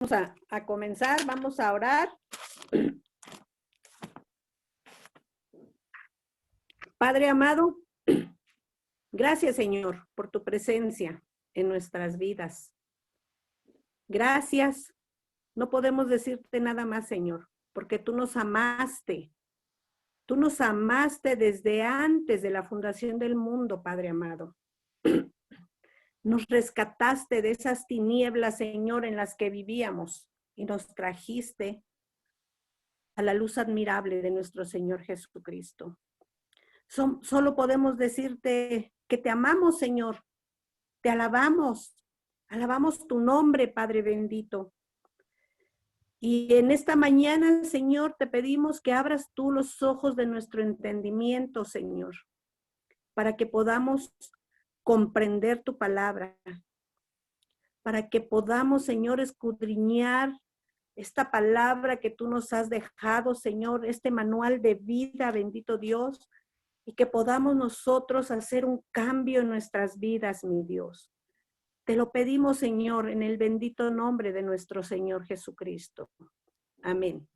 a comenzar, vamos a orar. Padre amado, gracias Señor por tu presencia en nuestras vidas. Gracias, no podemos decirte nada más Señor, porque tú nos amaste. Tú nos amaste desde antes de la fundación del mundo, Padre amado. Nos rescataste de esas tinieblas, Señor, en las que vivíamos y nos trajiste a la luz admirable de nuestro Señor Jesucristo. Solo podemos decirte que te amamos, Señor. Te alabamos. Alabamos tu nombre, Padre bendito. Y en esta mañana, Señor, te pedimos que abras tú los ojos de nuestro entendimiento, Señor, para que podamos comprender tu palabra, para que podamos, Señor, escudriñar esta palabra que tú nos has dejado, Señor, este manual de vida, bendito Dios, y que podamos nosotros hacer un cambio en nuestras vidas, mi Dios. Te lo pedimos, Señor, en el bendito nombre de nuestro Señor Jesucristo. Amén.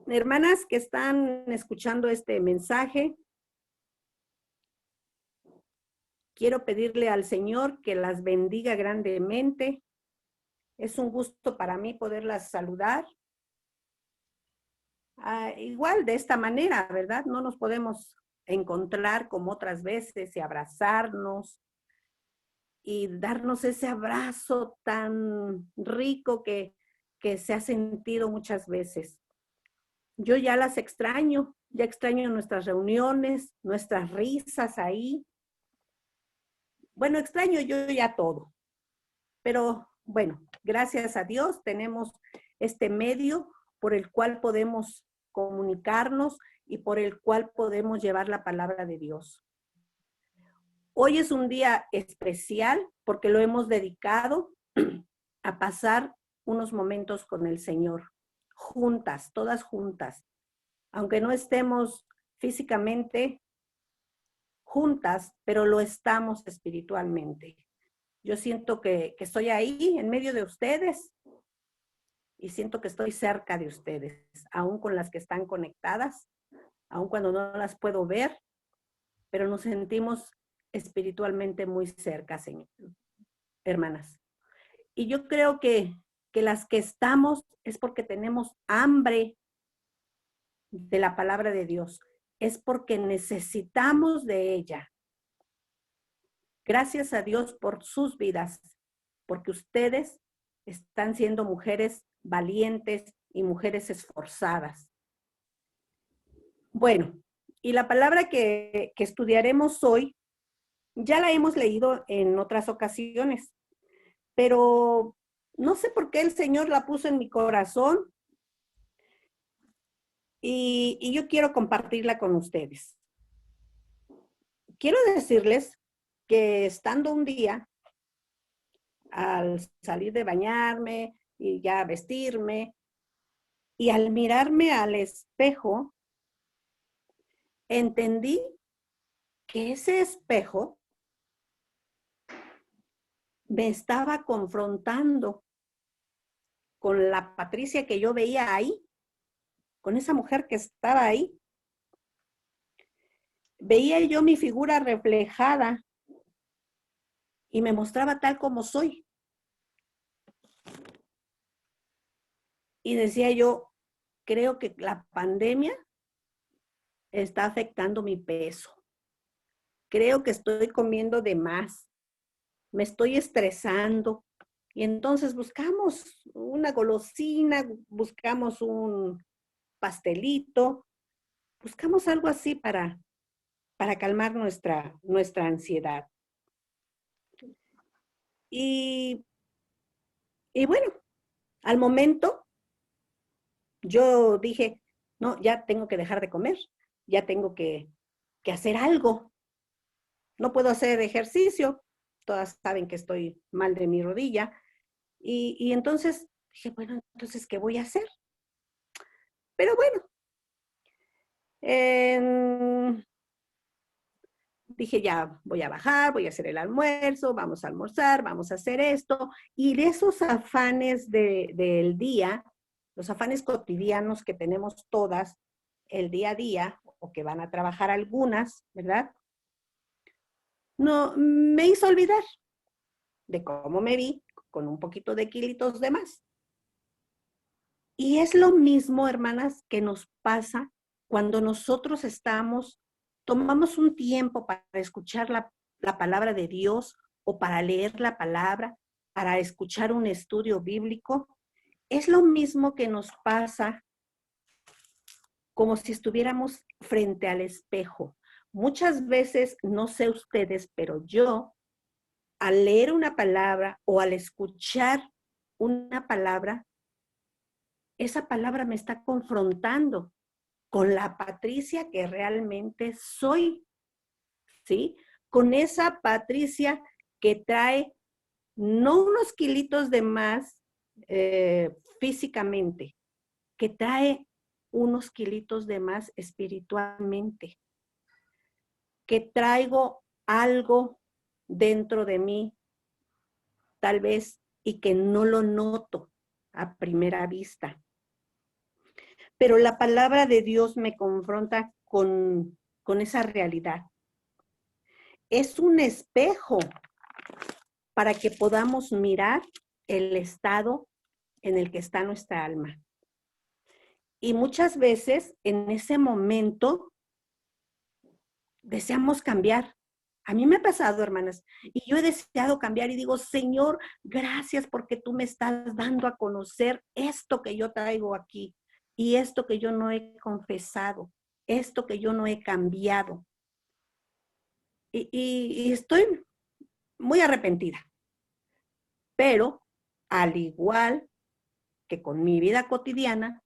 Hermanas que están escuchando este mensaje, quiero pedirle al Señor que las bendiga grandemente. Es un gusto para mí poderlas saludar. Igual de esta manera, ¿verdad? No nos podemos encontrar como otras veces y abrazarnos y darnos ese abrazo tan rico que se ha sentido muchas veces. Yo ya las extraño, ya extraño nuestras reuniones, nuestras risas ahí. Bueno, extraño yo ya todo, pero bueno, gracias a Dios tenemos este medio por el cual podemos comunicarnos y por el cual podemos llevar la palabra de Dios. Hoy es un día especial porque lo hemos dedicado a pasar unos momentos con el Señor, juntas, todas juntas. Aunque no estemos físicamente juntas, pero lo estamos espiritualmente. Yo siento que estoy ahí en medio de ustedes y siento que estoy cerca de ustedes, aún con las que están conectadas, aún cuando no las puedo ver, pero nos sentimos espiritualmente muy cerca, Señor, hermanas. Y yo creo que las que estamos es porque tenemos hambre de la palabra de Dios, es porque necesitamos de ella. Gracias a Dios por sus vidas, porque ustedes están siendo mujeres valientes y mujeres esforzadas. Bueno, y la palabra que estudiaremos hoy, ya la hemos leído en otras ocasiones, pero no sé por qué el Señor la puso en mi corazón y yo quiero compartirla con ustedes. Quiero decirles que estando un día, al salir de bañarme y ya vestirme, y al mirarme al espejo, entendí que ese espejo me estaba confrontando con la Patricia que yo veía ahí, con esa mujer que estaba ahí. Veía yo mi figura reflejada y me mostraba tal como soy. Y decía yo, creo que la pandemia está afectando mi peso. Creo que estoy comiendo de más. Me estoy estresando. Y entonces buscamos una golosina, buscamos un pastelito, buscamos algo así para calmar nuestra ansiedad. Y bueno, al momento yo dije, no, ya tengo que dejar de comer, ya tengo que hacer algo. No puedo hacer ejercicio, todas saben que estoy mal de mi rodilla. Y entonces dije, bueno, entonces, ¿qué voy a hacer? Pero bueno, dije, ya voy a bajar, voy a hacer el almuerzo, vamos a almorzar, vamos a hacer esto. Y de esos afanes del día, los afanes cotidianos que tenemos todas, el día a día, o que van a trabajar algunas, ¿verdad? No, me hizo olvidar de cómo me vi con un poquito de kilitos de más. Y es lo mismo, hermanas, que nos pasa cuando nosotros tomamos un tiempo para escuchar la palabra de Dios o para leer la palabra, para escuchar un estudio bíblico. Es lo mismo que nos pasa como si estuviéramos frente al espejo. Muchas veces, no sé ustedes, pero yo, al leer una palabra o al escuchar una palabra, esa palabra me está confrontando con la Patricia que realmente soy, ¿sí? Con esa Patricia que trae no unos kilitos de más físicamente, que trae unos kilitos de más espiritualmente, que traigo algo dentro de mí, tal vez, y que no lo noto a primera vista. Pero la palabra de Dios me confronta con esa realidad. Es un espejo para que podamos mirar el estado en el que está nuestra alma. Y muchas veces en ese momento deseamos cambiar. A mí me ha pasado, hermanas, y yo he deseado cambiar y digo, Señor, gracias porque tú me estás dando a conocer esto que yo traigo aquí y esto que yo no he confesado, esto que yo no he cambiado. Y estoy muy arrepentida, pero al igual que con mi vida cotidiana,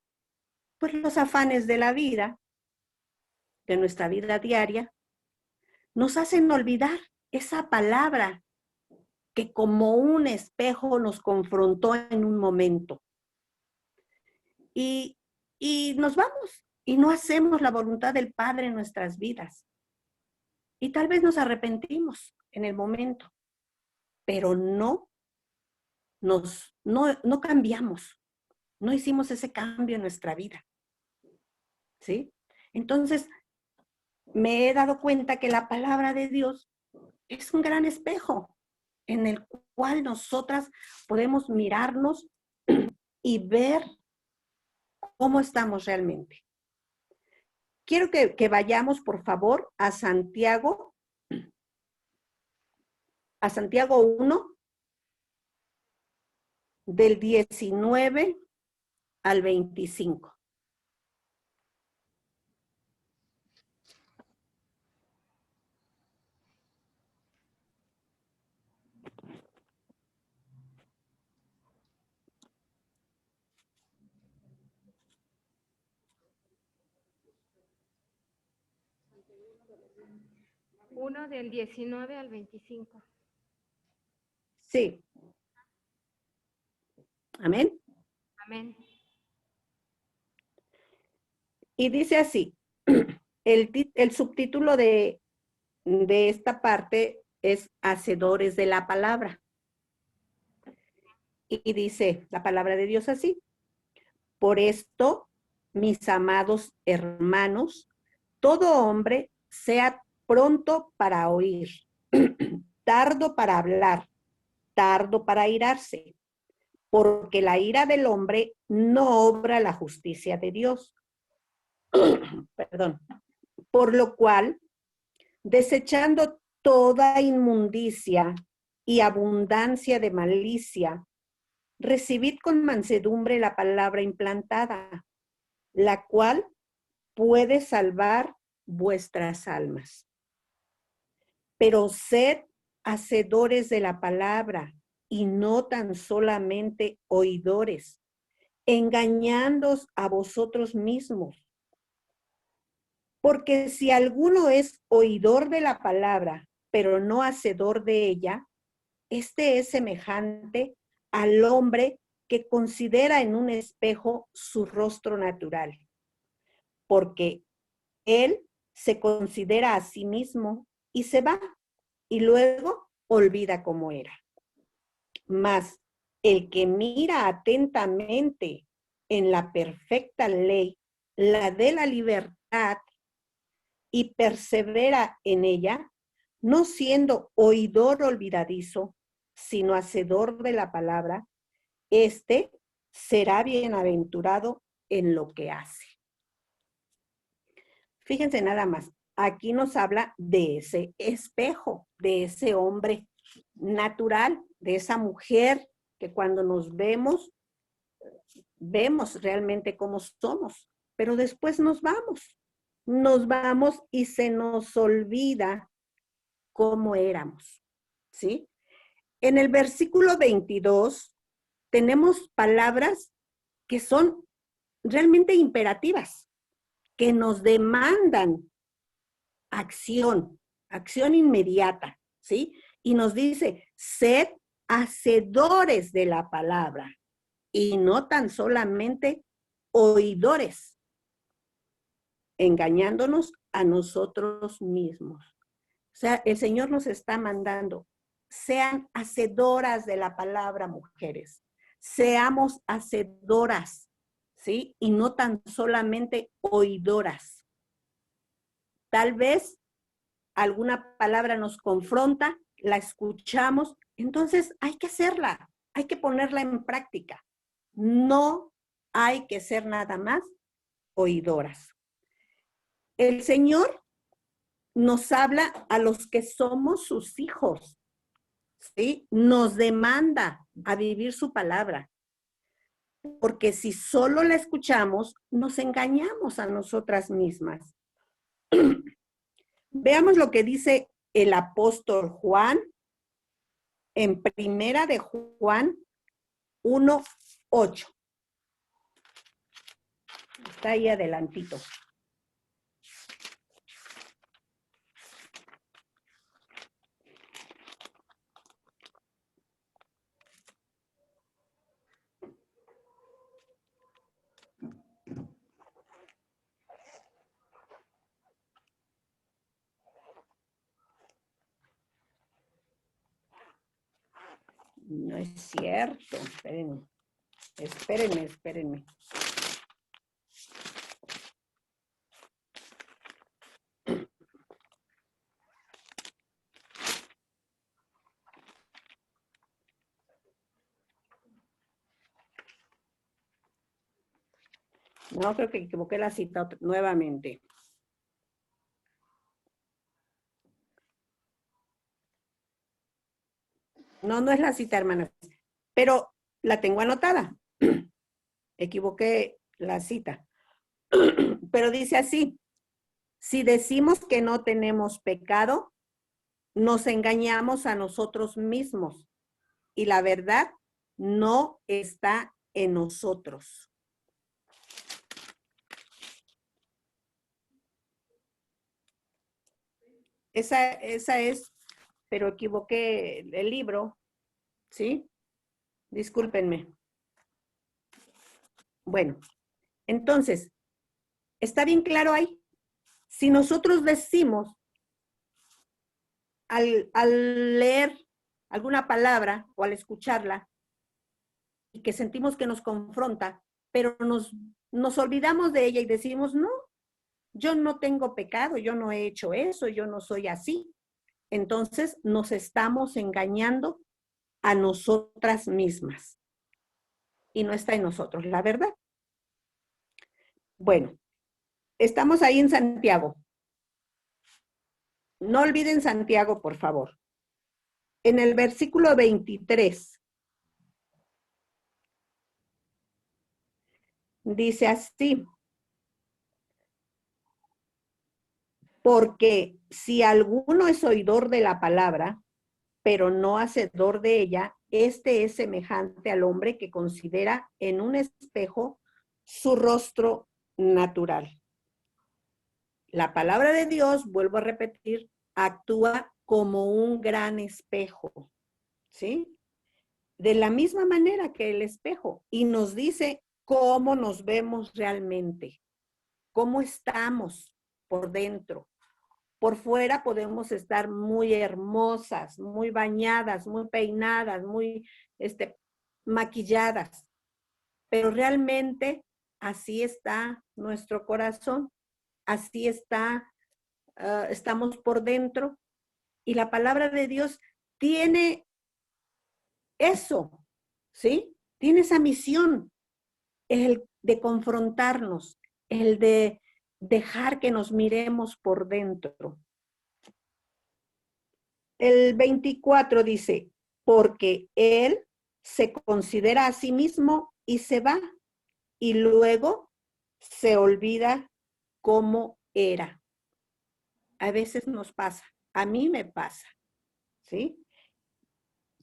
pues los afanes de la vida, de nuestra vida diaria, nos hacen olvidar esa palabra que como un espejo nos confrontó en un momento. Y, y nos vamos y no hacemos la voluntad del Padre en nuestras vidas. Y tal vez nos arrepentimos en el momento, pero no cambiamos, no hicimos ese cambio en nuestra vida. ¿Sí? Entonces, me he dado cuenta que la palabra de Dios es un gran espejo en el cual nosotras podemos mirarnos y ver cómo estamos realmente. Quiero que vayamos, por favor, a Santiago 1, del 19 al 25. Uno del 19 al 25. Sí. Amén. Amén. Y dice así, el subtítulo de esta parte es Hacedores de la palabra. Y dice la palabra de Dios así: por esto, mis amados hermanos, todo hombre sea pronto para oír, tardo para hablar, tardo para airarse, porque la ira del hombre no obra la justicia de Dios. Perdón. Por lo cual, desechando toda inmundicia y abundancia de malicia, recibid con mansedumbre la palabra implantada, la cual puede salvar vuestras almas. Pero sed hacedores de la palabra y no tan solamente oidores, engañándoos a vosotros mismos. Porque si alguno es oidor de la palabra, pero no hacedor de ella, este es semejante al hombre que considera en un espejo su rostro natural, porque él se considera a sí mismo y se va, y luego olvida cómo era. Mas el que mira atentamente en la perfecta ley, la de la libertad, y persevera en ella, no siendo oidor olvidadizo, sino hacedor de la palabra, este será bienaventurado en lo que hace. Fíjense nada más, aquí nos habla de ese espejo, de ese hombre natural, de esa mujer que cuando nos vemos, vemos realmente cómo somos, pero después nos vamos y se nos olvida cómo éramos, ¿sí? En el versículo 22 tenemos palabras que son realmente imperativas, que nos demandan acción, acción inmediata, ¿sí? Y nos dice, sed hacedores de la palabra y no tan solamente oidores, engañándonos a nosotros mismos. O sea, el Señor nos está mandando, sean hacedoras de la palabra, mujeres. Seamos hacedoras, ¿sí? Y no tan solamente oidoras. Tal vez alguna palabra nos confronta, la escuchamos, entonces hay que hacerla, hay que ponerla en práctica. No hay que ser nada más oidoras. El Señor nos habla a los que somos sus hijos, ¿sí? Nos demanda a vivir su palabra, porque si solo la escuchamos, nos engañamos a nosotras mismas. Veamos lo que dice el apóstol Juan en Primera de Juan 1:8. Está ahí adelantito. No es cierto, espérenme. No, creo que equivoqué la cita nuevamente. No, no es la cita, hermanas, pero la tengo anotada. Equivoqué la cita. Pero dice así, si decimos que no tenemos pecado, nos engañamos a nosotros mismos y la verdad no está en nosotros. Esa es, pero equivoqué el libro, ¿sí? Discúlpenme. Bueno, entonces, ¿está bien claro ahí? Si nosotros decimos al leer alguna palabra o al escucharla y que sentimos que nos confronta, pero nos olvidamos de ella y decimos, no, yo no tengo pecado, yo no he hecho eso, yo no soy así. Entonces nos estamos engañando a nosotras mismas y no está en nosotros, la verdad. Bueno, estamos ahí en Santiago. No olviden Santiago, por favor. En el versículo 23, dice así, porque si alguno es oidor de la palabra, pero no hacedor de ella, este es semejante al hombre que considera en un espejo su rostro natural. La palabra de Dios, vuelvo a repetir, actúa como un gran espejo, ¿sí? De la misma manera que el espejo, y nos dice cómo nos vemos realmente, cómo estamos por dentro. Por fuera podemos estar muy hermosas, muy bañadas, muy peinadas, muy maquilladas, pero realmente así está nuestro corazón, así está, estamos por dentro, y la palabra de Dios tiene eso, ¿sí? Tiene esa misión, el de confrontarnos, el de dejar que nos miremos por dentro. El 24 dice, porque él se considera a sí mismo y se va, y luego se olvida cómo era. A veces nos pasa, a mí me pasa, ¿sí?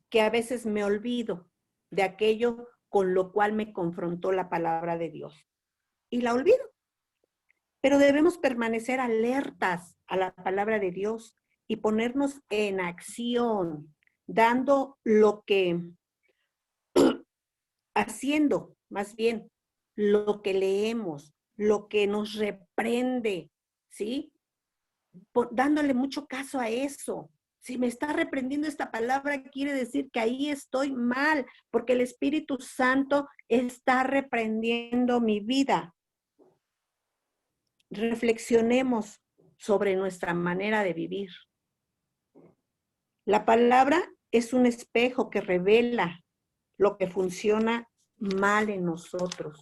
Que a veces me olvido de aquello con lo cual me confrontó la palabra de Dios. Y la olvido. Pero debemos permanecer alertas a la palabra de Dios y ponernos en acción, dando lo que, haciendo más bien lo que leemos, lo que nos reprende, ¿sí? Dándole mucho caso a eso. Si me está reprendiendo esta palabra, quiere decir que ahí estoy mal, porque el Espíritu Santo está reprendiendo mi vida. Reflexionemos sobre nuestra manera de vivir. La palabra es un espejo que revela lo que funciona mal en nosotros.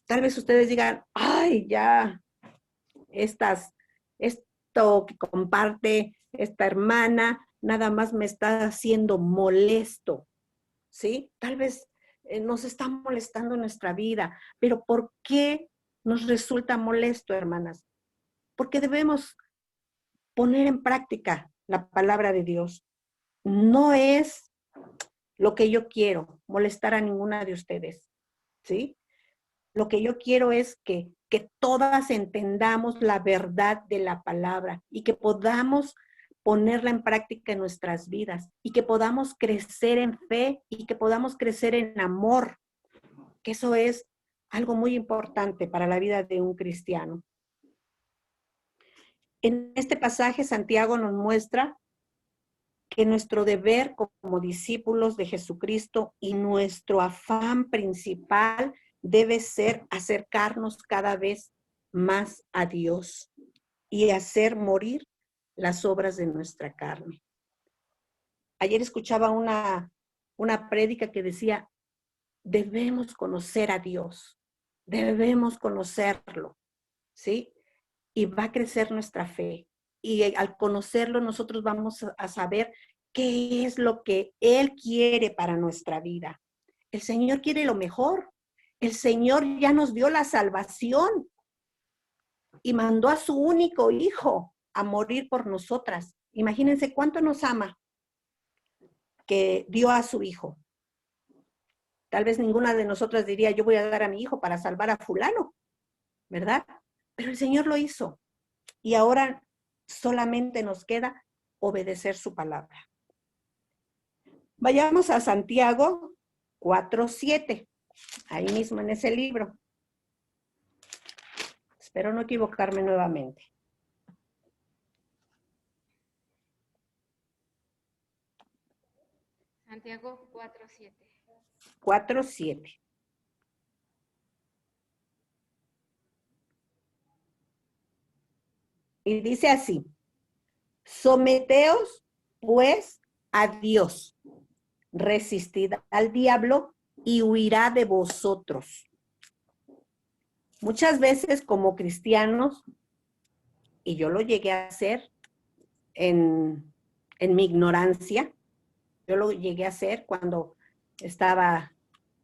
Tal vez ustedes digan, ay, ya, esto que comparte esta hermana, nada más me está haciendo molesto, ¿sí? Tal vez nos está molestando nuestra vida, pero ¿por qué nos resulta molesto, hermanas? Porque debemos poner en práctica la palabra de Dios. No es lo que yo quiero, molestar a ninguna de ustedes, ¿sí? Lo que yo quiero es que todas entendamos la verdad de la palabra y que podamos ponerla en práctica en nuestras vidas y que podamos crecer en fe y que podamos crecer en amor, que eso es algo muy importante para la vida de un cristiano. En este pasaje, Santiago nos muestra que nuestro deber como discípulos de Jesucristo y nuestro afán principal debe ser acercarnos cada vez más a Dios y hacer morir las obras de nuestra carne. Ayer escuchaba una prédica que decía, debemos conocer a Dios, debemos conocerlo, ¿sí? Y va a crecer nuestra fe. Y al conocerlo nosotros vamos a saber qué es lo que Él quiere para nuestra vida. El Señor quiere lo mejor. El Señor ya nos dio la salvación y mandó a su único hijo a morir por nosotras. Imagínense cuánto nos ama que dio a su hijo. Tal vez ninguna de nosotras diría, yo voy a dar a mi hijo para salvar a fulano, ¿verdad? Pero el Señor lo hizo. Y ahora solamente nos queda obedecer su palabra. Vayamos a Santiago 4:7, ahí mismo en ese libro. Espero no equivocarme nuevamente. Santiago 4:7. 4:7. Y dice así, someteos pues a Dios, resistid al diablo y huirá de vosotros. Muchas veces como cristianos, y yo lo llegué a hacer en mi ignorancia, yo lo llegué a hacer cuando estaba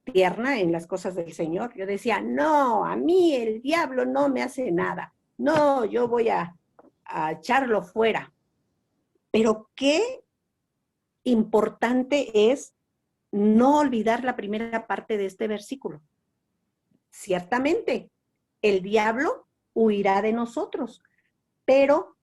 tierna en las cosas del Señor. Yo decía, no, a mí el diablo no me hace nada. No, yo voy a echarlo fuera. Pero qué importante es no olvidar la primera parte de este versículo. Ciertamente, el diablo huirá de nosotros, pero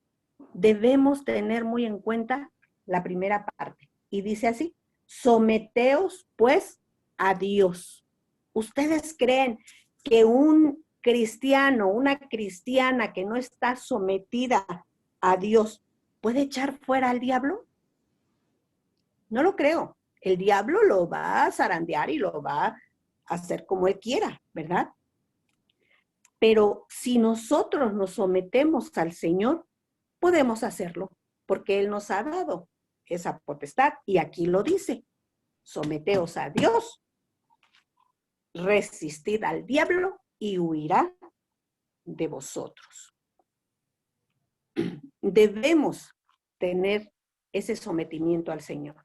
debemos tener muy en cuenta la primera parte. Y dice así, someteos pues a Dios. ¿Ustedes creen que un cristiano, una cristiana que no está sometida a Dios, ¿puede echar fuera al diablo? No lo creo. El diablo lo va a zarandear y lo va a hacer como él quiera, ¿verdad? Pero si nosotros nos sometemos al Señor, podemos hacerlo, porque Él nos ha dado esa potestad. Y aquí lo dice, someteos a Dios, resistid al diablo y huirá de vosotros. Debemos tener ese sometimiento al Señor.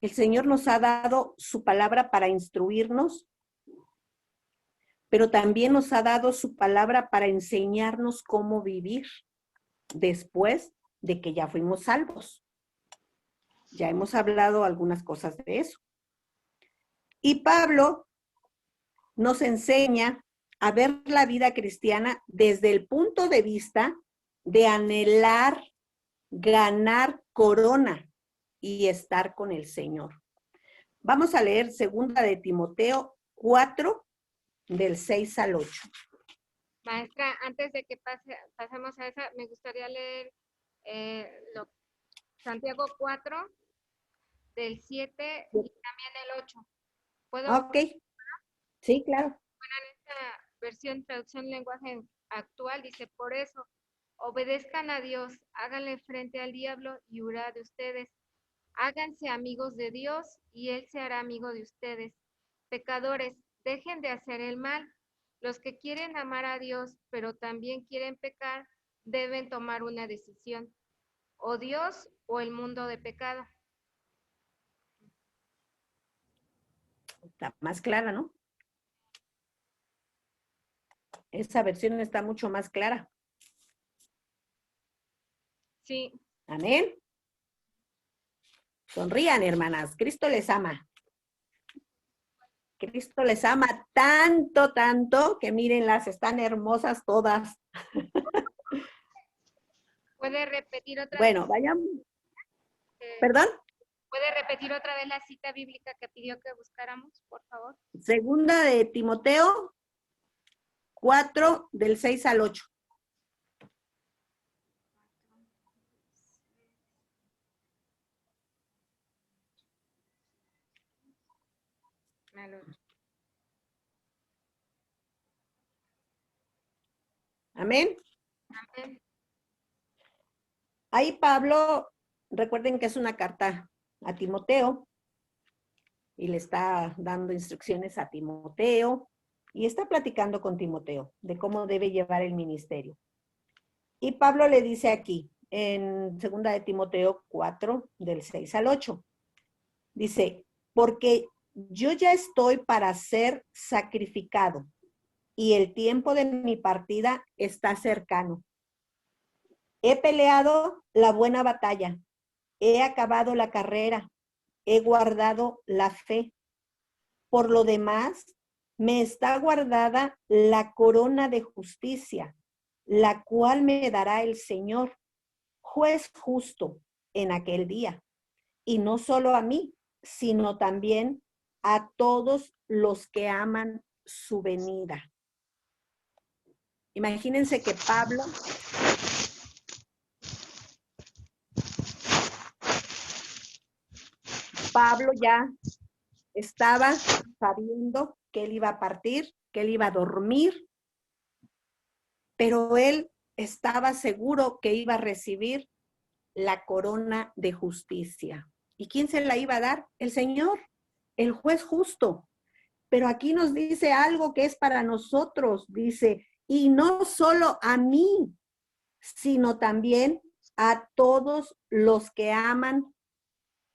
El Señor nos ha dado su palabra para instruirnos, pero también nos ha dado su palabra para enseñarnos cómo vivir después de que ya fuimos salvos. Ya hemos hablado algunas cosas de eso. Y Pablo nos enseña a ver la vida cristiana desde el punto de vista de anhelar, ganar corona y estar con el Señor. Vamos a leer 2 de Timoteo 4, del 6 al 8. Maestra, antes de que pasemos a esa, me gustaría leer Santiago 4, del 7 y también el 8. ¿Puedo? Ok, sí, claro. En esta versión, traducción lenguaje actual, dice, por eso, obedezcan a Dios, háganle frente al diablo y huirá de ustedes. Háganse amigos de Dios y Él se hará amigo de ustedes. Pecadores, dejen de hacer el mal. Los que quieren amar a Dios, pero también quieren pecar, deben tomar una decisión. O Dios o el mundo de pecado. Está más clara, ¿no? Esa versión está mucho más clara. Sí. Amén. Sonrían, hermanas. Cristo les ama. Cristo les ama tanto, tanto, que mírenlas, están hermosas todas. ¿Puede repetir otra Bueno, vez? vayamos. ¿Perdón? ¿Puede repetir otra vez la cita bíblica que pidió que buscáramos, por favor? 2 de Timoteo 4, del 6 al 8. Amén. Amén. Ahí Pablo, recuerden que es una carta a Timoteo y le está dando instrucciones a Timoteo y está platicando con Timoteo de cómo debe llevar el ministerio. Y Pablo le dice aquí, en 2 de Timoteo 4, del 6 al 8, dice, porque yo ya estoy para ser sacrificado y el tiempo de mi partida está cercano. He peleado la buena batalla, he acabado la carrera, he guardado la fe. Por lo demás, me está guardada la corona de justicia, la cual me dará el Señor, juez justo, en aquel día. Y no solo a mí, sino también a todos los que aman su venida. Imagínense que Pablo ya estaba sabiendo que él iba a partir, que él iba a dormir, pero él estaba seguro que iba a recibir la corona de justicia. ¿Y quién se la iba a dar? El Señor, el juez justo. Pero aquí nos dice algo que es para nosotros, dice, y no solo a mí, sino también a todos los que aman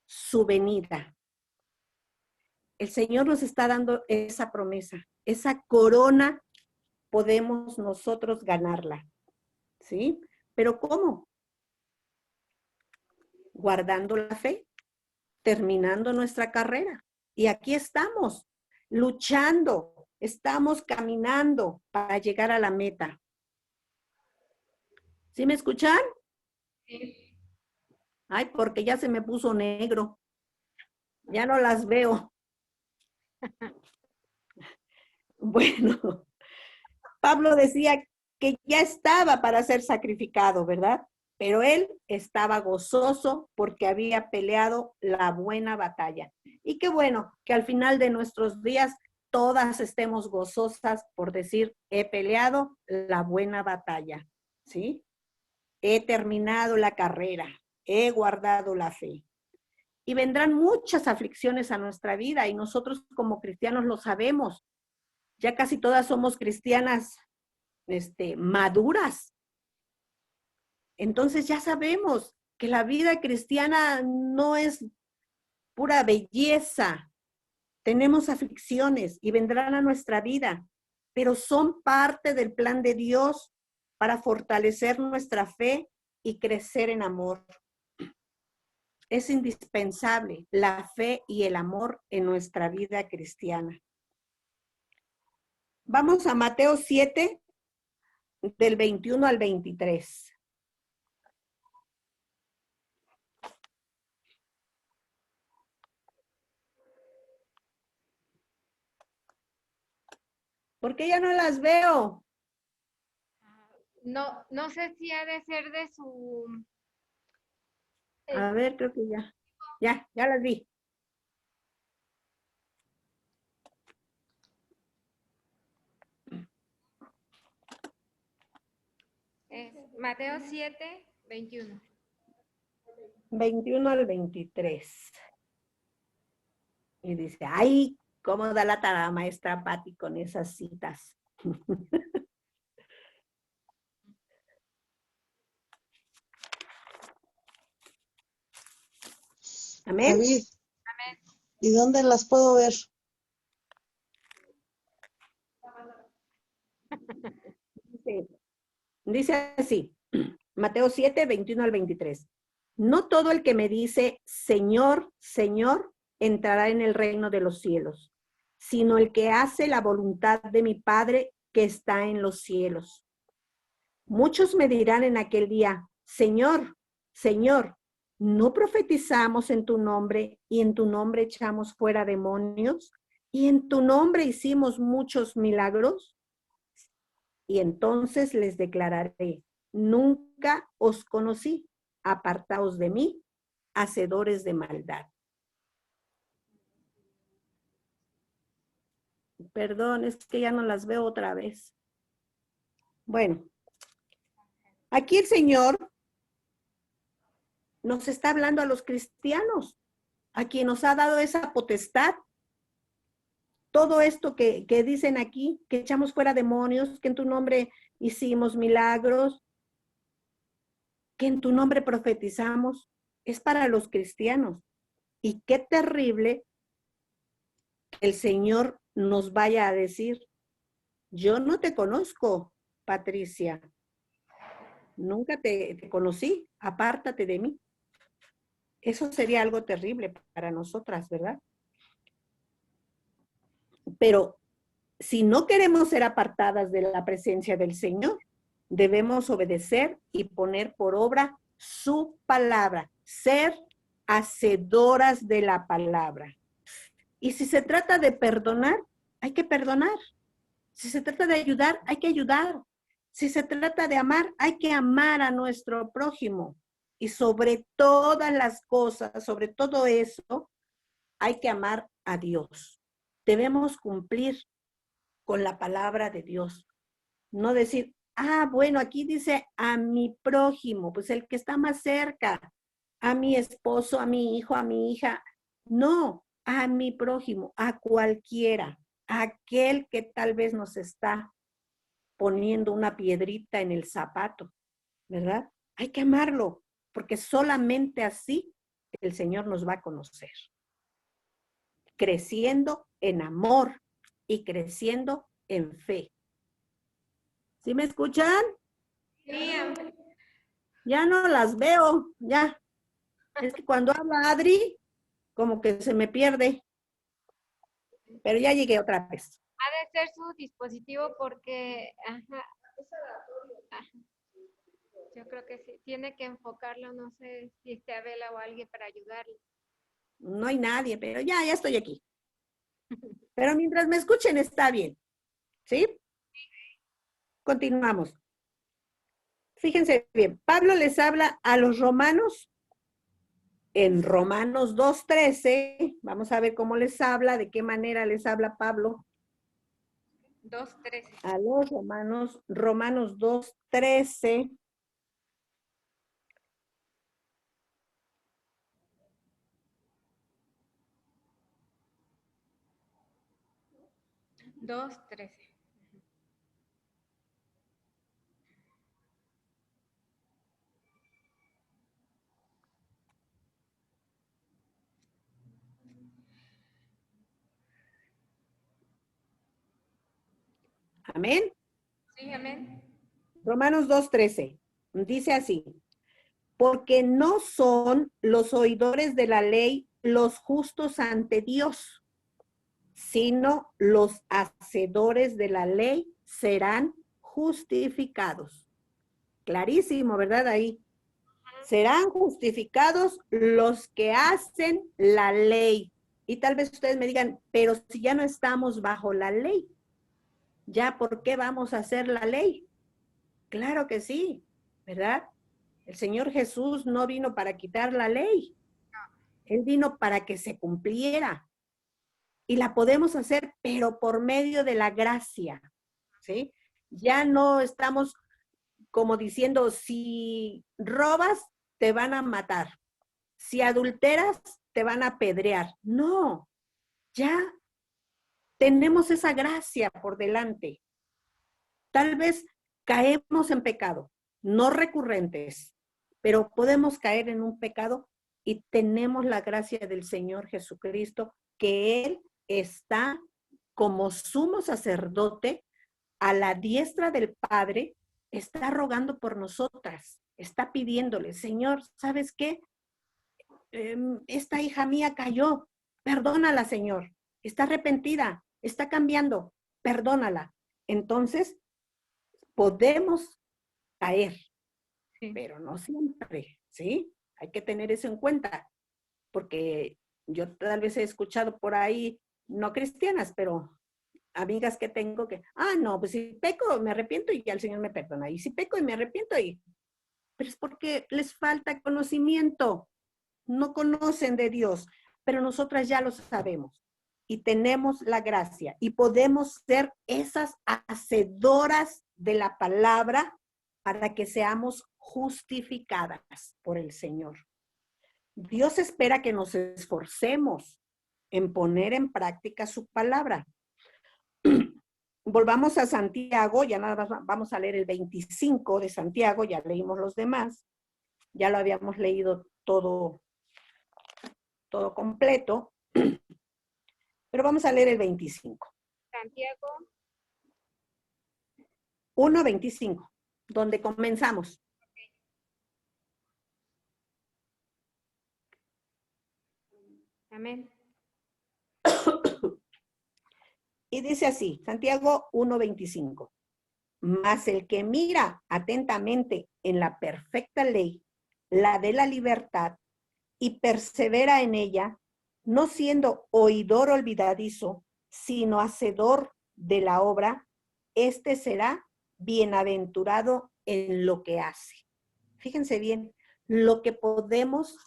su venida. El Señor nos está dando esa promesa, esa corona podemos nosotros ganarla, ¿sí? Pero ¿cómo? Guardando la fe, terminando nuestra carrera. Y aquí estamos, luchando, estamos caminando para llegar a la meta. ¿Sí me escuchan? Sí. Ay, porque ya se me puso negro. Ya no las veo. Bueno, Pablo decía que ya estaba para ser sacrificado, ¿verdad? Pero él estaba gozoso porque había peleado la buena batalla. Y qué bueno que al final de nuestros días todas estemos gozosas por decir, he peleado la buena batalla, ¿sí? He terminado la carrera, he guardado la fe. Y vendrán muchas aflicciones a nuestra vida y nosotros como cristianos lo sabemos. Ya casi todas somos cristianas maduras. Entonces ya sabemos que la vida cristiana no es pura belleza. Tenemos aflicciones y vendrán a nuestra vida, pero son parte del plan de Dios para fortalecer nuestra fe y crecer en amor. Es indispensable la fe y el amor en nuestra vida cristiana. Vamos a Mateo 7, del 21 al 23. ¿Por qué ya no las veo? No, no sé si ha de ser de su... A ver, creo que ya. Ya las vi. Mateo 7, 21. 21 al 23. Y dice, ay, cómo da la tara maestra Patti con esas citas. Amén. David, ¿y dónde las puedo ver? Dice así, Mateo 7, 21 al 23. No todo el que me dice, Señor, Señor, entrará en el reino de los cielos, sino el que hace la voluntad de mi Padre que está en los cielos. Muchos me dirán en aquel día, Señor, Señor, ¿no profetizamos en tu nombre y en tu nombre echamos fuera demonios y en tu nombre hicimos muchos milagros? Y entonces les declararé, nunca os conocí, apartaos de mí, hacedores de maldad. Perdón, es que ya no las veo otra vez. Bueno, aquí el Señor nos está hablando a los cristianos, a quien nos ha dado esa potestad. Todo esto que dicen aquí, que echamos fuera demonios, que en tu nombre hicimos milagros, que en tu nombre profetizamos, es para los cristianos. Y qué terrible que el Señor nos vaya a decir, yo no te conozco, Patricia, nunca te conocí, apártate de mí. Eso sería algo terrible para nosotras, ¿verdad? Pero si no queremos ser apartadas de la presencia del Señor, debemos obedecer y poner por obra su palabra, ser hacedoras de la palabra. Y si se trata de perdonar, hay que perdonar. Si se trata de ayudar, hay que ayudar. Si se trata de amar, hay que amar a nuestro prójimo. Y sobre todas las cosas, sobre todo eso, hay que amar a Dios. Debemos cumplir con la palabra de Dios. No decir, bueno, aquí dice a mi prójimo, pues el que está más cerca, a mi esposo, a mi hijo, a mi hija. No, a mi prójimo, a cualquiera, a aquel que tal vez nos está poniendo una piedrita en el zapato, ¿verdad? Hay que amarlo, porque solamente así el Señor nos va a conocer. Creciendo en amor y creciendo en fe. ¿Sí me escuchan? Sí, Ya no las veo, ya. Es que cuando habla Adri, como que se me pierde. Pero ya llegué otra vez. ha de ser su dispositivo porque, yo creo que sí, tiene que enfocarlo, no sé si esté Abela o alguien para ayudarle. No hay nadie, pero ya estoy aquí. Pero mientras me escuchen está bien. ¿Sí? continuamos. Fíjense bien, Pablo les habla a los romanos en Romanos 2:13. Vamos a ver cómo les habla, de qué manera les habla Pablo 2:13. a los romanos, Romanos 2:13. Amén. Sí, amén. Romanos 2:13. Dice así: porque no son los oidores de la ley los justos ante Dios, sino los hacedores de la ley serán justificados. Clarísimo, ¿verdad? Ahí. Serán justificados los que hacen la ley. Y tal vez ustedes me digan, pero si ya no estamos bajo la ley, ¿ya por qué vamos a hacer la ley? Claro que sí, ¿verdad? El Señor Jesús no vino para quitar la ley. Él vino para que se cumpliera. Y la podemos hacer, pero por medio de la gracia, ¿sí? Ya no estamos como diciendo, si robas, te van a matar. Si adulteras, te van a apedrear. No, ya tenemos esa gracia por delante. Tal vez caemos en pecado, no recurrentes, pero podemos caer en un pecado y tenemos la gracia del Señor Jesucristo, que Él está como sumo sacerdote a la diestra del Padre, está rogando por nosotras, está pidiéndole, Señor, ¿sabes qué? Esta hija mía cayó, perdónala, Señor, está arrepentida, está cambiando, perdónala. Entonces, podemos caer, Sí. pero no siempre, ¿sí? Hay que tener eso en cuenta, porque yo tal vez he escuchado por ahí, no cristianas, pero amigas que tengo que, no, pues si peco, me arrepiento y ya el Señor me perdona. Y si peco y me arrepiento, pero es porque les falta conocimiento, no conocen de Dios, pero nosotras ya lo sabemos y tenemos la gracia y podemos ser esas hacedoras de la palabra para que seamos justificadas por el Señor. Dios espera que nos esforcemos en poner en práctica su palabra. Volvamos a Santiago, ya nada más vamos a leer el 25 de Santiago, ya leímos los demás, ya lo habíamos leído todo completo, pero vamos a leer el 25. Santiago 1:25, donde comenzamos. Amén. Y dice así, Santiago 1:25. Mas el que mira atentamente en la perfecta ley, la de la libertad, y persevera en ella, no siendo oidor olvidadizo, sino hacedor de la obra, este será bienaventurado en lo que hace. Fíjense bien, lo que podemos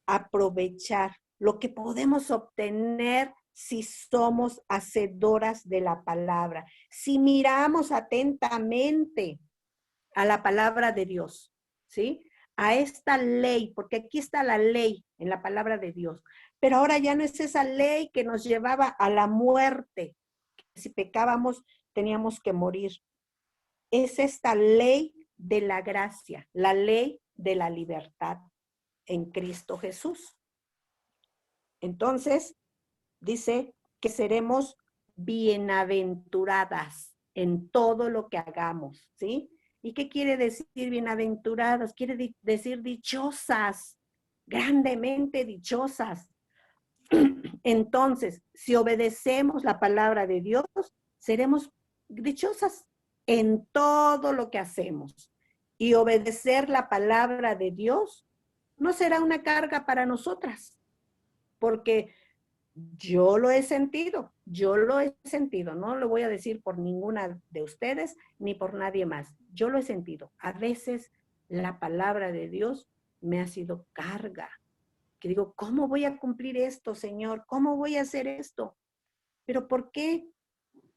aprovechar, lo que podemos obtener si somos hacedoras de la palabra, si miramos atentamente a la palabra de Dios, ¿sí? A esta ley, porque aquí está la ley en la palabra de Dios, pero ahora ya no es esa ley que nos llevaba a la muerte, que si pecábamos teníamos que morir. Es esta ley de la gracia, la ley de la libertad en Cristo Jesús. Entonces, dice que seremos bienaventuradas en todo lo que hagamos, ¿sí? ¿Y qué quiere decir bienaventuradas? Quiere decir dichosas, grandemente dichosas. Entonces, si obedecemos la palabra de Dios, seremos dichosas en todo lo que hacemos. Y obedecer la palabra de Dios no será una carga para nosotras, porque Yo lo he sentido, no lo voy a decir por ninguna de ustedes ni por nadie más. Yo lo he sentido. A veces la palabra de Dios me ha sido carga, que digo, ¿cómo voy a cumplir esto, Señor? ¿Cómo voy a hacer esto? ¿Pero por qué?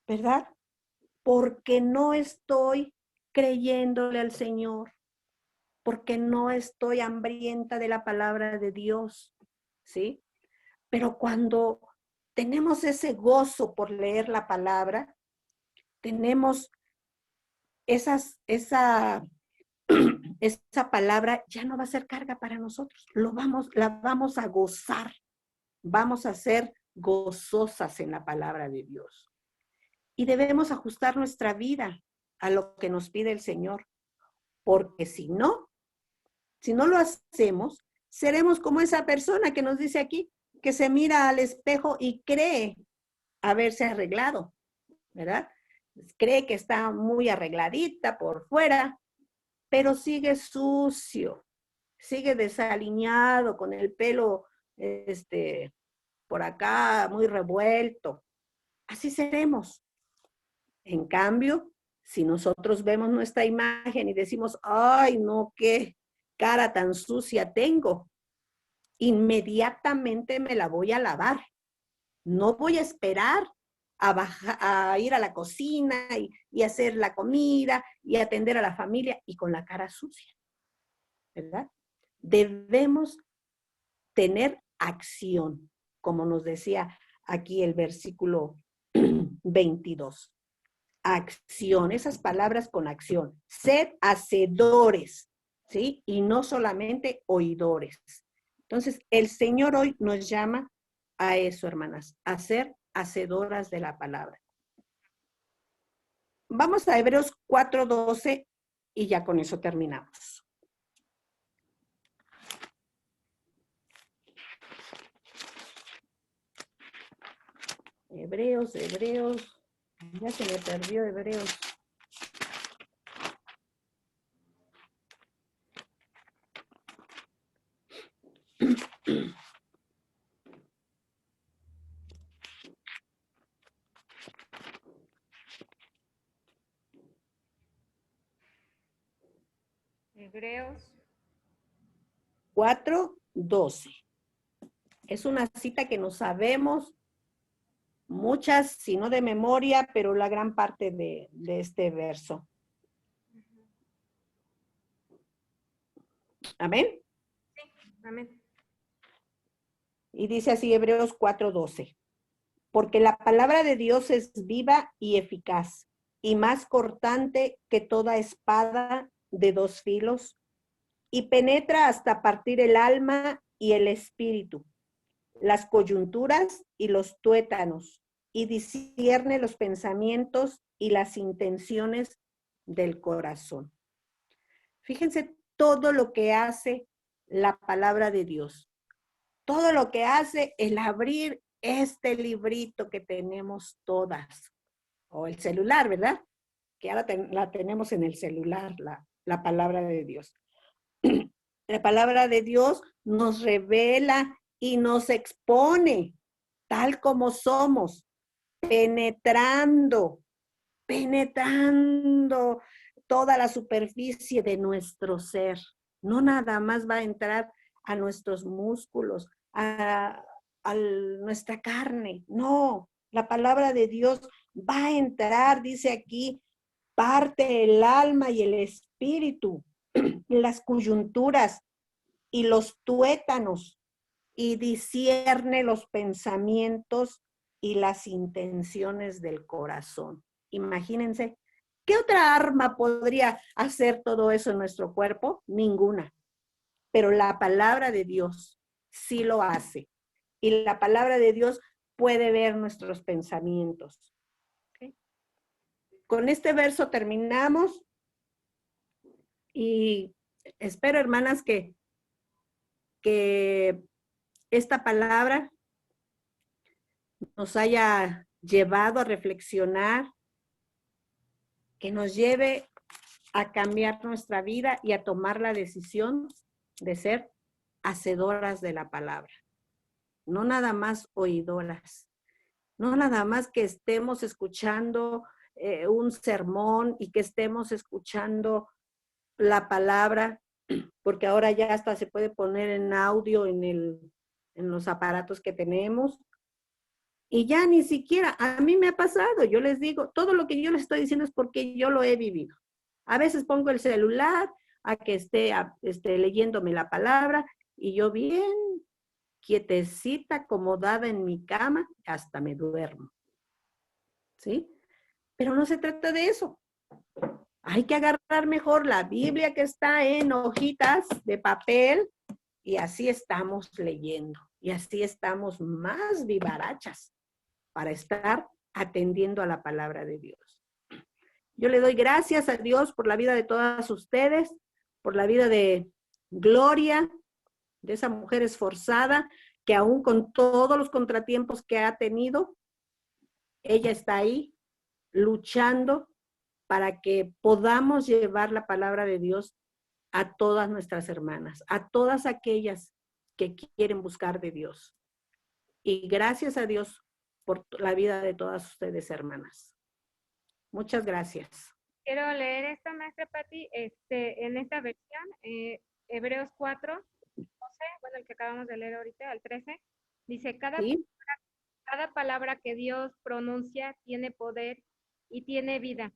¿Verdad? Porque no estoy creyéndole al Señor, porque no estoy hambrienta de la palabra de Dios, ¿sí? Pero cuando tenemos ese gozo por leer la palabra, tenemos esa, esa palabra ya no va a ser carga para nosotros, la vamos a gozar, vamos a ser gozosas en la palabra de Dios. Y debemos ajustar nuestra vida a lo que nos pide el Señor, porque si no lo hacemos, seremos como esa persona que nos dice aquí, que se mira al espejo y cree haberse arreglado, ¿verdad? Cree que está muy arregladita por fuera, pero sigue sucio, sigue desaliñado, con el pelo por acá muy revuelto. Así seremos. En cambio, si nosotros vemos nuestra imagen y decimos, ay, no, qué cara tan sucia tengo, inmediatamente me la voy a lavar. No voy a esperar a ir a la cocina y hacer la comida y atender a la familia y con la cara sucia, ¿verdad? Debemos tener acción, como nos decía aquí el versículo 22. Acción, esas palabras con acción. Sed hacedores, ¿sí? Y no solamente oidores. Entonces, el Señor hoy nos llama a eso, hermanas, a ser hacedoras de la palabra. Vamos a Hebreos 4:12 y ya con eso terminamos. Hebreos, ya se me perdió Hebreos. Hebreos 4:12. Es una cita que no sabemos muchas, si no de memoria, pero la gran parte de este verso. ¿Amén? Sí, amén. Y dice así Hebreos 4:12. Porque la palabra de Dios es viva y eficaz, y más cortante que toda espada de dos filos, y penetra hasta partir el alma y el espíritu, las coyunturas y los tuétanos, y discierne los pensamientos y las intenciones del corazón. Fíjense todo lo que hace la palabra de Dios. Todo lo que hace el abrir este librito que tenemos todas, o el celular, ¿verdad? Que ahora la tenemos en el celular, la palabra de Dios. La palabra de Dios nos revela y nos expone tal como somos, penetrando toda la superficie de nuestro ser. No nada más va a entrar a nuestros músculos, a nuestra carne. No, la palabra de Dios va a entrar, dice aquí, parte el alma y el espíritu, las coyunturas y los tuétanos, y discierne los pensamientos y las intenciones del corazón. Imagínense, ¿qué otra arma podría hacer todo eso en nuestro cuerpo? Ninguna. Pero la palabra de Dios sí lo hace. Y la palabra de Dios puede ver nuestros pensamientos. ¿Okay? Con este verso terminamos y espero, hermanas, que esta palabra nos haya llevado a reflexionar, que nos lleve a cambiar nuestra vida y a tomar la decisión de ser hacedoras de la palabra. no nada más oidoras, no nada más que estemos escuchando un sermón y que estemos escuchando la palabra, porque ahora ya hasta se puede poner en audio en los aparatos que tenemos. Y ya ni siquiera, a mí me ha pasado, yo les digo, todo lo que yo les estoy diciendo es porque yo lo he vivido. A veces pongo el celular a que esté leyéndome la palabra y yo bien quietecita, acomodada en mi cama, hasta me duermo. ¿Sí? Pero no se trata de eso. Hay que agarrar mejor la Biblia que está en hojitas de papel y así estamos leyendo. Y así estamos más vivarachas para estar atendiendo a la palabra de Dios. Yo le doy gracias a Dios por la vida de todas ustedes, por la vida de Gloria, de esa mujer esforzada que aún con todos los contratiempos que ha tenido, ella está ahí luchando para que podamos llevar la palabra de Dios a todas nuestras hermanas, a todas aquellas que quieren buscar de Dios. Y gracias a Dios por la vida de todas ustedes, hermanas. Muchas gracias. Quiero leer esto, maestra Pati, en esta versión, Hebreos 4, 12, bueno, el que acabamos de leer ahorita, al 13, dice, ¿Sí? cada palabra que Dios pronuncia tiene poder y tiene vida.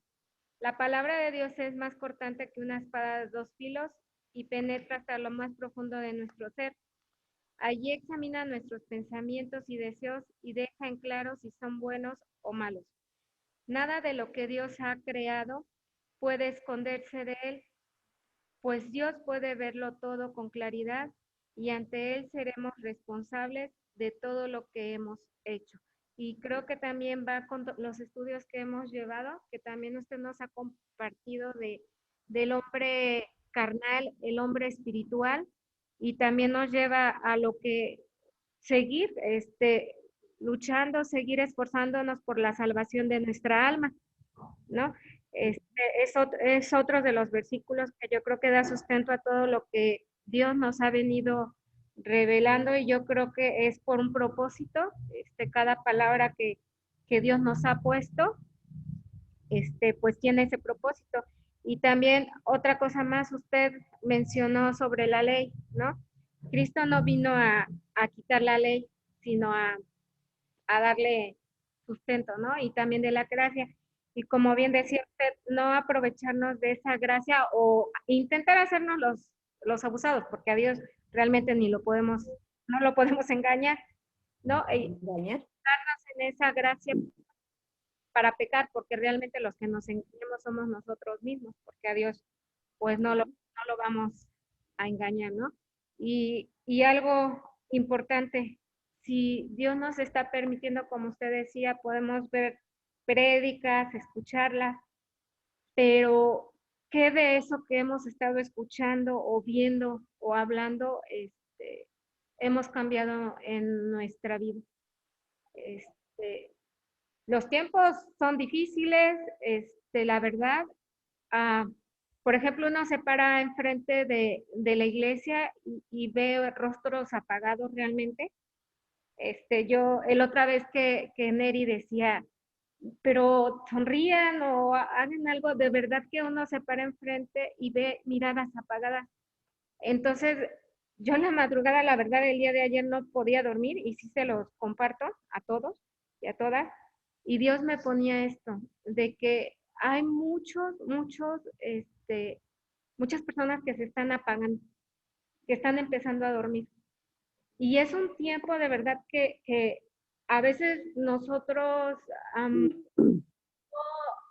La palabra de Dios es más cortante que una espada de 2 filos y penetra hasta lo más profundo de nuestro ser. Allí examina nuestros pensamientos y deseos y deja en claro si son buenos o malos. Nada de lo que Dios ha creado puede esconderse de él, pues Dios puede verlo todo con claridad y ante él seremos responsables de todo lo que hemos hecho. Y creo que también va con los estudios que hemos llevado, que también usted nos ha compartido del hombre carnal, el hombre espiritual, y también nos lleva a lo que seguir luchando, seguir esforzándonos por la salvación de nuestra alma, ¿no? Es otro de los versículos que yo creo que da sustento a todo lo que Dios nos ha venido revelando y yo creo que es por un propósito, cada palabra que Dios nos ha puesto, pues tiene ese propósito. Y también otra cosa más, usted mencionó sobre la ley, ¿no? Cristo no vino a quitar la ley, sino a darle sustento, ¿no? Y también de la gracia. Y como bien decía usted, no aprovecharnos de esa gracia o intentar hacernos los abusados, porque a Dios realmente no lo podemos engañar, ¿no? Y ¿Engañar? darnos en esa gracia para pecar, porque realmente los que nos engañamos somos nosotros mismos, porque a Dios pues no lo vamos a engañar, ¿no? Y algo importante, si Dios nos está permitiendo, como usted decía, podemos ver prédicas, escucharlas, pero ¿qué de eso que hemos estado escuchando o viendo o hablando hemos cambiado en nuestra vida? Los tiempos son difíciles, la verdad. Ah, por ejemplo, uno se para enfrente de la iglesia y ve rostros apagados realmente. Yo, el otra vez que Neri decía, pero sonrían o hagan algo, de verdad que uno se para enfrente y ve miradas apagadas. Entonces, yo en la madrugada, la verdad, el día de ayer no podía dormir y sí se los comparto a todos y a todas. Y Dios me ponía esto, de que hay muchas personas que se están apagando, que están empezando a dormir. Y es un tiempo de verdad que a veces nosotros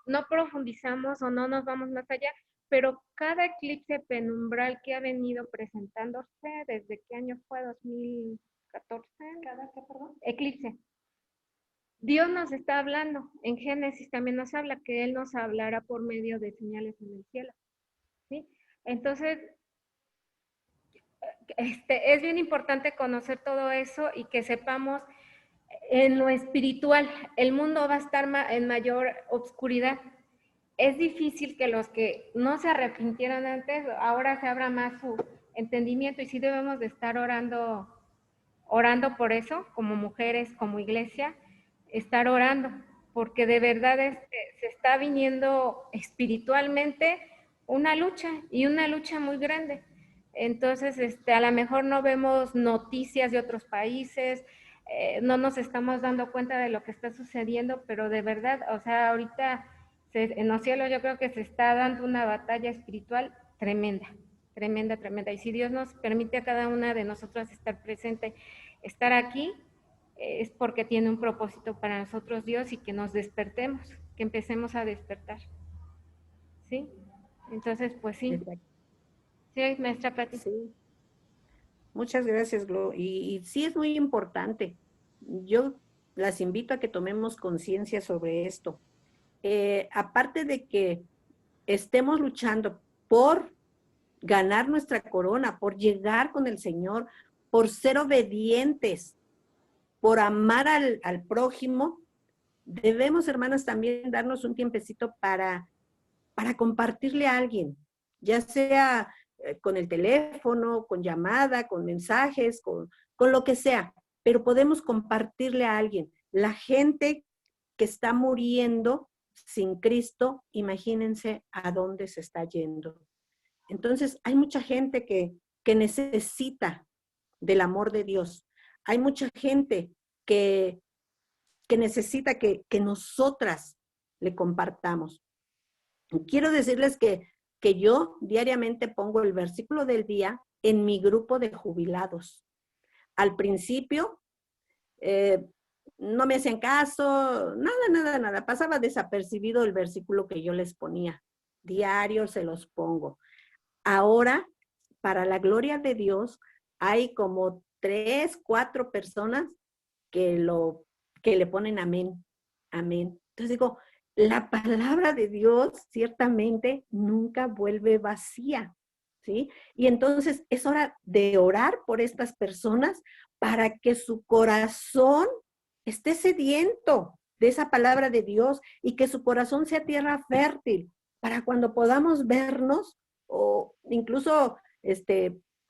no profundizamos o no nos vamos más allá, pero cada eclipse penumbral que ha venido presentándose, ¿desde qué año fue? 2014. ¿Cada qué, perdón? Eclipse. Dios nos está hablando. En Génesis también nos habla que Él nos hablará por medio de señales en el cielo. ¿Sí? Entonces, es bien importante conocer todo eso y que sepamos en lo espiritual, el mundo va a estar en mayor obscuridad. Es difícil que los que no se arrepintieron antes, ahora se abra más su entendimiento y sí debemos de estar orando orando por eso, como mujeres, como iglesia, estar orando, porque de verdad se está viniendo espiritualmente una lucha, y una lucha muy grande. Entonces, a lo mejor no vemos noticias de otros países, no nos estamos dando cuenta de lo que está sucediendo, pero de verdad, o sea, ahorita en los cielos yo creo que se está dando una batalla espiritual tremenda, tremenda, tremenda. Y si Dios nos permite a cada una de nosotros estar presente, estar aquí, es porque tiene un propósito para nosotros Dios, y que nos despertemos, que empecemos a despertar. ¿Sí? Entonces, pues sí. Exacto. Sí, maestra Pati. Sí. Muchas gracias, Glo. Y sí es muy importante. Yo las invito a que tomemos conciencia sobre esto. Aparte de que estemos luchando por ganar nuestra corona, por llegar con el Señor, por ser obedientes, por amar al prójimo, debemos, hermanas, también darnos un tiempecito para compartirle a alguien, ya sea con el teléfono, con llamada, con mensajes, con lo que sea, pero podemos compartirle a alguien. La gente que está muriendo sin Cristo, imagínense a dónde se está yendo. Entonces, hay mucha gente que necesita del amor de Dios. Hay mucha gente que necesita que nosotras le compartamos. Quiero decirles que yo diariamente pongo el versículo del día en mi grupo de jubilados. Al principio, no me hacían caso, nada. Pasaba desapercibido el versículo que yo les ponía. Diario se los pongo. Ahora, para la gloria de Dios, hay como 3, 4 personas que le ponen amén, amén. Entonces digo, la palabra de Dios ciertamente nunca vuelve vacía, ¿sí? Y entonces es hora de orar por estas personas para que su corazón esté sediento de esa palabra de Dios y que su corazón sea tierra fértil para cuando podamos vernos o incluso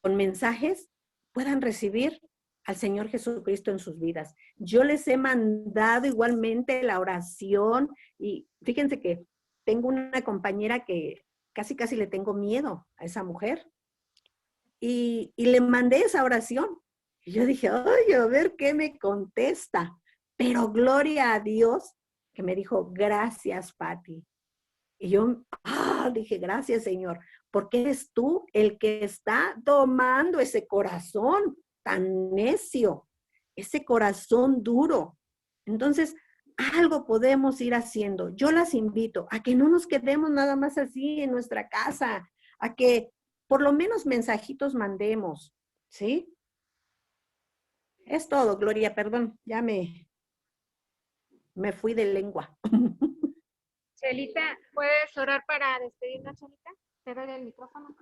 con mensajes puedan recibir al Señor Jesucristo en sus vidas. Yo les he mandado igualmente la oración y fíjense que tengo una compañera que casi le tengo miedo a esa mujer y le mandé esa oración. Y yo dije, ay, a ver qué me contesta. Pero gloria a Dios que me dijo, gracias, Pati. Y yo dije, gracias, Señor, porque eres tú el que está domando ese corazón tan necio, ese corazón duro. Entonces, algo podemos ir haciendo. Yo las invito a que no nos quedemos nada más así en nuestra casa, a que por lo menos mensajitos mandemos, ¿sí? Es todo, Gloria, perdón, ya me fui de lengua. Chelita, ¿puedes orar para despedirnos, Chelita? Te doy el micrófono.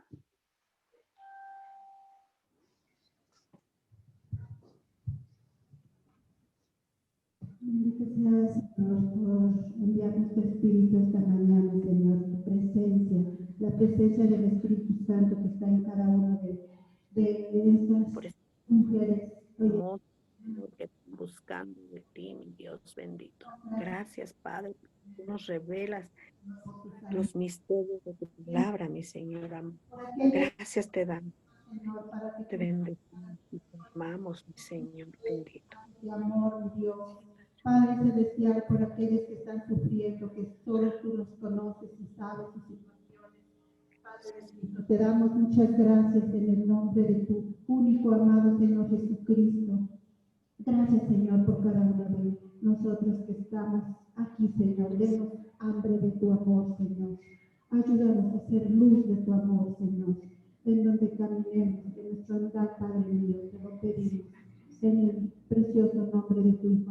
Bendito sea, Señor, por enviarnos tu Espíritu esta mañana, Señor, tu presencia, la presencia del Espíritu Santo que está en cada una de estas mujeres. Buscando de ti, mi Dios bendito. Gracias, Padre, tú nos revelas los misterios de tu palabra, mi Señora. Gracias te damos. Te bendecimos y te amamos, mi Señor bendito. De amor, mi Dios. Padre Celestial, por aquellos que están sufriendo, que solo tú los conoces y sabes sus situaciones. Padre bendito, te damos muchas gracias en el nombre de tu único amado Señor Jesucristo. Gracias, Señor, por cada uno de nosotros que estamos aquí, Señor. Denos hambre de tu amor, Señor. Ayúdanos a ser luz de tu amor, Señor. En donde caminemos, en nuestro andar, Padre mío, te lo pedimos. En el precioso nombre de tu Hijo.